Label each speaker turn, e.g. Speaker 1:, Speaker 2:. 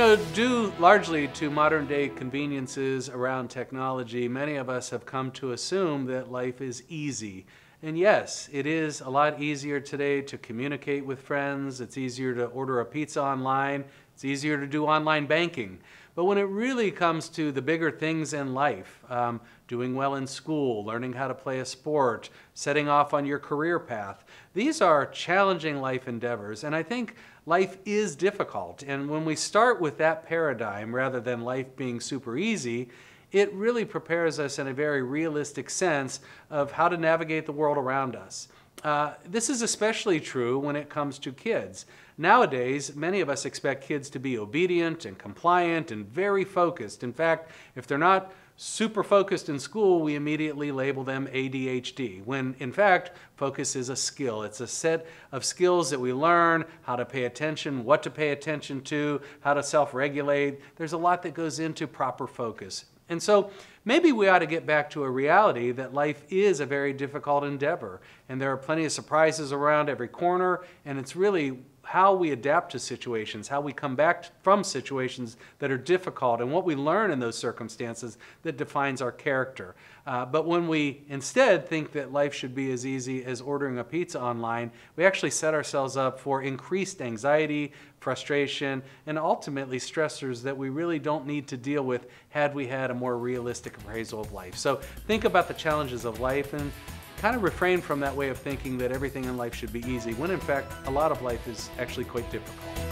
Speaker 1: Due largely to modern day conveniences around technology, many of us have come to assume that life is easy. And yes, it is a lot easier today to communicate with friends. It's easier to order a pizza online. It's easier to do online banking. But when it really comes to the bigger things in life, doing well in school, learning how to play a sport, setting off on your career path, these are challenging life endeavors. And I think life is difficult. And when we start with that paradigm, rather than life being super easy, it really prepares us in a very realistic sense of how to navigate the world around us. This is especially true when it comes to kids. Nowadays, many of us expect kids to be obedient and compliant and very focused. In fact, if they're not super focused in school, we immediately label them ADHD, when in fact, focus is a skill. It's a set of skills that we learn, how to pay attention, what to pay attention to, how to self-regulate. There's a lot that goes into proper focus. And so maybe we ought to get back to a reality that life is a very difficult endeavor, and there are plenty of surprises around every corner, and it's really how we adapt to situations, how we come back from situations that are difficult, and what we learn in those circumstances that defines our character. But when we instead think that life should be as easy as ordering a pizza online, we actually set ourselves up for increased anxiety, frustration, and ultimately stressors that we really don't need to deal with had we had a more realistic appraisal of life. So think about the challenges of life and kind of refrain from that way of thinking that everything in life should be easy, when in fact a lot of life is actually quite difficult.